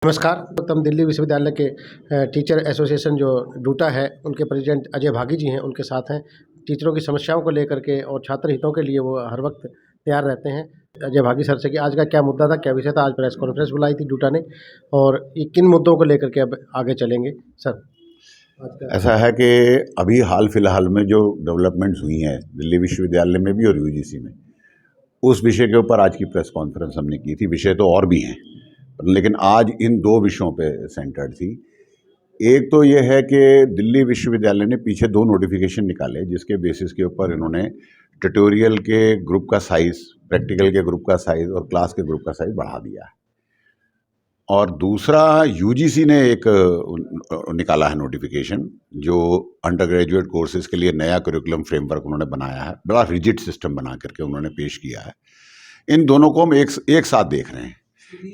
नमस्कार। उत्तम दिल्ली विश्वविद्यालय के टीचर एसोसिएशन जो डूटा है, उनके प्रेसिडेंट अजय भागी जी हैं, उनके साथ हैं। टीचरों की समस्याओं को लेकर के और छात्र हितों के लिए वो हर वक्त तैयार रहते हैं। अजय भागी सर से कि आज का क्या मुद्दा था, क्या विषय था। आज प्रेस कॉन्फ्रेंस बुलाई थी डूटा ने, और ये किन मुद्दों को लेकर के अब आगे चलेंगे सर? ऐसा है कि अभी हाल फिलहाल में जो डेवलपमेंट्स हुई हैं दिल्ली विश्वविद्यालय में भी और यूजीसी में, उस विषय के ऊपर आज की प्रेस कॉन्फ्रेंस हमने की थी। विषय तो और भी हैं, लेकिन आज इन दो विषयों पे सेंटर्ड थी। एक तो ये है कि दिल्ली विश्वविद्यालय ने पीछे दो नोटिफिकेशन निकाले जिसके बेसिस के ऊपर इन्होंने ट्यूटोरियल के ग्रुप का साइज़, प्रैक्टिकल के ग्रुप का साइज़ और क्लास के ग्रुप का साइज़ बढ़ा दिया है। और दूसरा, यूजीसी ने एक निकाला है नोटिफिकेशन, जो अंडर ग्रेजुएट कोर्सेज़ के लिए नया करिकुलम फ्रेमवर्क उन्होंने बनाया है। बड़ा रिजिड सिस्टम बना करके उन्होंने पेश किया है। इन दोनों को हम एक साथ देख रहे हैं।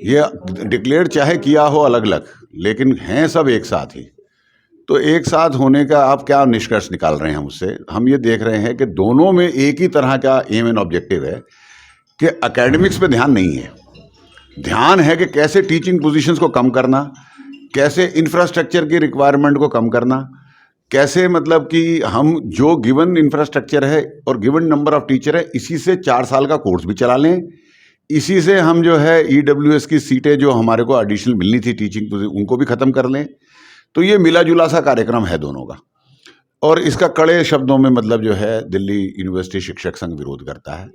ये डिक्लेयर चाहे किया हो अलग अलग, लेकिन हैं सब एक साथ ही। तो एक साथ होने का आप क्या निष्कर्ष निकाल रहे हैं उससे? हम ये देख रहे हैं कि दोनों में एक ही तरह का एम एंड ऑब्जेक्टिव है कि एकेडमिक्स पे ध्यान नहीं है। ध्यान है कि कैसे टीचिंग पोजीशंस को कम करना, कैसे इंफ्रास्ट्रक्चर की रिक्वायरमेंट को कम करना, कैसे मतलब कि हम जो गिवन इंफ्रास्ट्रक्चर है और गिवन नंबर ऑफ टीचर है, इसी से 4 साल का कोर्स भी चला लें। इसी से हम जो है ईडब्ल्यूएस की सीटें जो हमारे को एडिशनल मिलनी थी टीचिंग, उनको भी ख़त्म कर लें। तो ये मिला जुला सा कार्यक्रम है दोनों का, और इसका कड़े शब्दों में मतलब जो है दिल्ली यूनिवर्सिटी शिक्षक संघ विरोध करता है।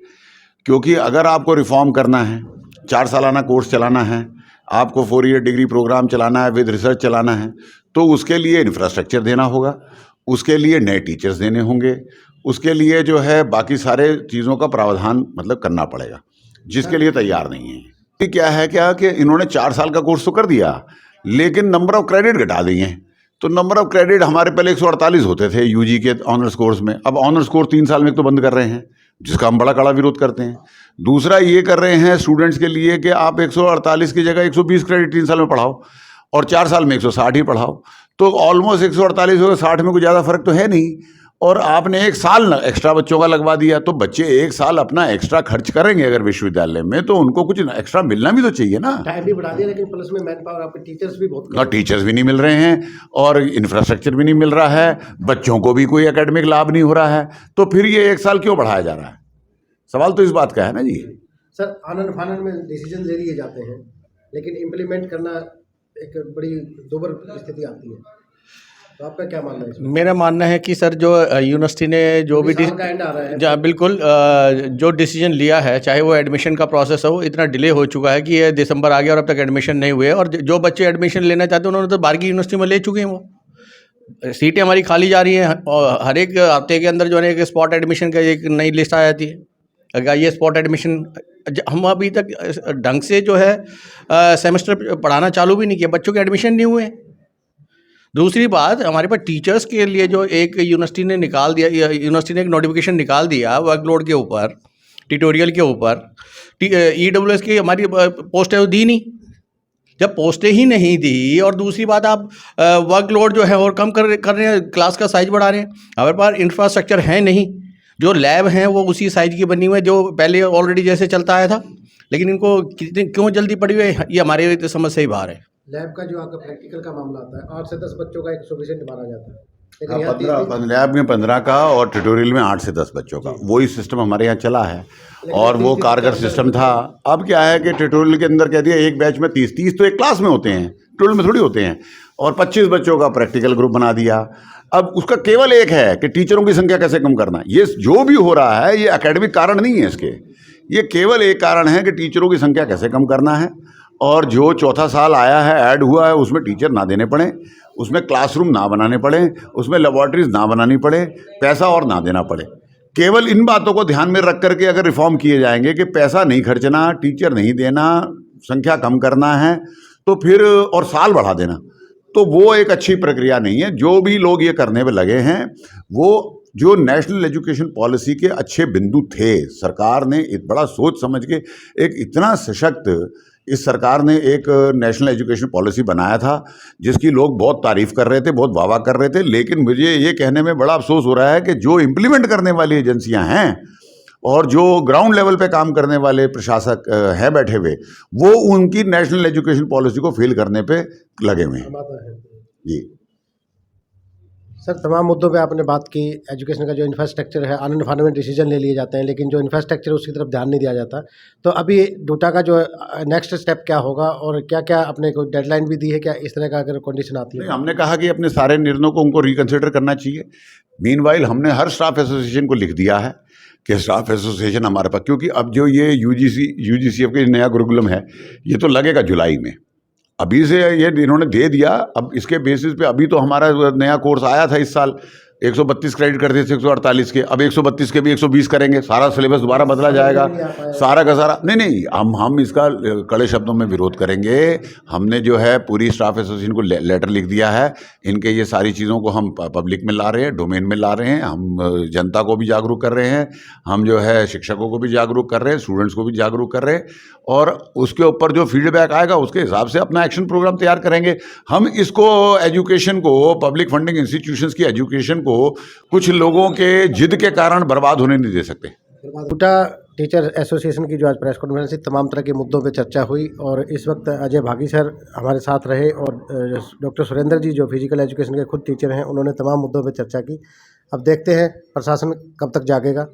क्योंकि अगर आपको रिफॉर्म करना है, 4 सालाना कोर्स चलाना है, आपको 4 ईयर डिग्री प्रोग्राम चलाना है, विद रिसर्च चलाना है, तो उसके लिए इंफ्रास्ट्रक्चर देना होगा, उसके लिए नए टीचर्स देने होंगे, उसके लिए जो है बाकी सारे चीज़ों का प्रावधान मतलब करना पड़ेगा, जिसके लिए तैयार नहीं है। क्या है कि इन्होंने 4 साल का कोर्स तो कर दिया, लेकिन नंबर ऑफ क्रेडिट घटा दिए हैं। तो नंबर ऑफ क्रेडिट हमारे पहले 148 होते थे यूजी के ऑनर्स कोर्स में, अब ऑनर्स कोर्स 3 साल में तो बंद कर रहे हैं, जिसका हम बड़ा कड़ा विरोध करते हैं। दूसरा ये कर रहे हैं स्टूडेंट्स के लिए कि आप 148 की जगह 120 क्रेडिट 3 साल में पढ़ाओ और 4 साल में 160 ही पढ़ाओ। तो ऑलमोस्ट 148 और 60 में कोई ज़्यादा फर्क तो है नहीं। और आपने 1 साल एक्स्ट्रा बच्चों का लगवा दिया, तो बच्चे 1 साल अपना एक्स्ट्रा खर्च करेंगे अगर विश्वविद्यालय में, तो उनको कुछ एक्स्ट्रा मिलना भी तो चाहिए ना। टाइम भी बढ़ा दिया, लेकिन प्लस में मैन पावर, आपके टीचर्स भी बहुत और टीचर्स भी नहीं मिल रहे हैं और इंफ्रास्ट्रक्चर भी नहीं मिल रहा है, बच्चों को भी कोई एकेडमिक लाभ नहीं हो रहा है। तो फिर ये 1 साल क्यों बढ़ाया जा रहा है? सवाल तो इस बात का है ना जी। सर, आनन फानन में डिसीजन ले लिए जाते हैं, लेकिन इम्प्लीमेंट करना एक बड़ी दोबर स्थिति आती है। तो आपका क्या मानना है इसमें? मेरा मानना है कि सर, जो यूनिवर्सिटी ने जो भी साल का एंड आ रहा है, बिल्कुल जो डिसीजन लिया है, चाहे वो एडमिशन का प्रोसेस हो, इतना डिले हो चुका है कि ये दिसंबर आ गया और अब तक एडमिशन नहीं हुए। और जो बच्चे एडमिशन लेना चाहते हैं उन्होंने तो बाहर की यूनिवर्सिटी में ले चुके हैं। वो सीटें हमारी खाली जा रही हैं, और हर एक हफ्ते के अंदर जो है एक स्पॉट एडमिशन का एक नई लिस्ट आ जाती है। अगर ये स्पॉट एडमिशन, हम अभी तक ढंग से जो है सेमेस्टर पढ़ाना चालू भी नहीं किया, बच्चों के एडमिशन नहीं हुए। दूसरी बात, हमारे पास टीचर्स के लिए जो एक यूनिवर्सिटी ने निकाल दिया, यूनिवर्सिटी ने एक नोटिफिकेशन निकाल दिया वर्कलोड के ऊपर, ट्यूटोरियल के ऊपर। ईडब्ल्यूएस की हमारी पोस्टें दी नहीं। जब पोस्टें ही नहीं दी, और दूसरी बात आप वर्कलोड जो है और कम कर रहे हैं, क्लास का साइज बढ़ा रहे हैं। हमारे पास इंफ्रास्ट्रक्चर है नहीं, जो लैब हैं वो उसी साइज की बनी हुई है जो पहले ऑलरेडी जैसे चलता आया था। लेकिन इनको क्यों जल्दी पड़ी हुई है, ये हमारे समझ से ही बाहर है। लैब का जो आपका प्रैक्टिकल का मामला आता है, 8 से 10 बच्चों का एक सफिशिएंट माना जाता है, लेकिन हाँ, यहाँ 15 लैब में 15 का और ट्यूटोरियल में 8 से 10 बच्चों का, वही सिस्टम हमारे यहाँ चला है और वो कारगर सिस्टम था। अब क्या है कि ट्यूटोरियल के अंदर कह दिया एक बैच में 30 तो एक क्लास में होते हैं, ट्यूटोरियल में थोड़ी होते हैं, और 25 बच्चों का प्रैक्टिकल ग्रुप बना दिया। अब उसका केवल एक है कि टीचरों की संख्या कैसे कम करना। ये जो भी हो रहा है ये एकेडमिक कारण नहीं है इसके, ये केवल एक कारण है कि टीचरों की संख्या कैसे कम करना है। और जो चौथा साल आया है, ऐड हुआ है, उसमें टीचर ना देने पड़े, उसमें क्लासरूम ना बनाने पड़े, उसमें लेबॉर्ट्रीज ना बनानी पड़े, पैसा और ना देना पड़े। केवल इन बातों को ध्यान में रख करके अगर रिफॉर्म किए जाएंगे कि पैसा नहीं खर्चना, टीचर नहीं देना, संख्या कम करना है, तो फिर और साल बढ़ा देना, तो वो एक अच्छी प्रक्रिया नहीं है। जो भी लोग ये करने में लगे हैं, वो जो नेशनल एजुकेशन पॉलिसी के अच्छे बिंदु थे, सरकार ने एक बड़ा सोच समझ के एक इतना सशक्त, इस सरकार ने एक नेशनल एजुकेशन पॉलिसी बनाया था जिसकी लोग बहुत तारीफ़ कर रहे थे, बहुत वाह वाह कर रहे थे। लेकिन मुझे ये कहने में बड़ा अफसोस हो रहा है कि जो इम्प्लीमेंट करने वाली एजेंसियां हैं और जो ग्राउंड लेवल पे काम करने वाले प्रशासक हैं बैठे हुए, वो उनकी नेशनल एजुकेशन पॉलिसी को फेल करने पे लगे हुए हैं जी। सर, तमाम मुद्दों पे आपने बात की। एजुकेशन का जो इंफ्रास्ट्रक्चर है, आनन फानन में डिसीजन ले लिए जाते हैं, लेकिन जो इंफ्रास्ट्रक्चर उसकी तरफ ध्यान नहीं दिया जाता। तो अभी डूटा का जो नेक्स्ट स्टेप क्या होगा और क्या क्या आपने कोई डेडलाइन भी दी है क्या, इस तरह का अगर कंडीशन आती है? हमने कहा कि अपने सारे निर्णयों को उनको रिकंसिडर करना चाहिए। मीनवाइल हमने हर स्टाफ एसोसिएशन को लिख दिया है कि स्टाफ एसोसिएशन हमारे पास, क्योंकि अब जो ये यूजीसीएफ का नया कुरिकुलम है, ये तो लगेगा जुलाई में। अभी से ये इन्होंने दे दिया, अब इसके बेसिस पे अभी तो हमारा नया कोर्स आया था इस साल, 132 क्रेडिट करते थे 148 के, अब 132 के भी 120 करेंगे, सारा सिलेबस दोबारा बदला जाएगा, सारा का सारा। नहीं, हम इसका कड़े शब्दों में विरोध करेंगे। हमने जो है पूरी स्टाफ एसोसिएशन को लेटर लिख दिया है, इनके ये सारी चीज़ों को हम पब्लिक में ला रहे हैं, डोमेन में ला रहे हैं, हम जनता को भी जागरूक कर रहे हैं, हम जो है शिक्षकों को भी जागरूक कर रहे हैं, स्टूडेंट्स को भी जागरूक कर रहे हैं, और उसके ऊपर जो फीडबैक आएगा उसके हिसाब से अपना एक्शन प्रोग्राम तैयार करेंगे। हम इसको एजुकेशन को, पब्लिक फंडिंग इंस्टीट्यूशंस की एजुकेशन को कुछ लोगों के जिद के कारण बर्बाद होने नहीं दे सकते। डूटा टीचर एसोसिएशन की जो आज प्रेस कॉन्फ्रेंस थी, तमाम तरह के मुद्दों पे चर्चा हुई और इस वक्त अजय भागी सर हमारे साथ रहे और डॉक्टर सुरेंद्र जी जो फिजिकल एजुकेशन के खुद टीचर हैं, उन्होंने तमाम मुद्दों पे चर्चा की। अब देखते हैं प्रशासन कब तक जागेगा।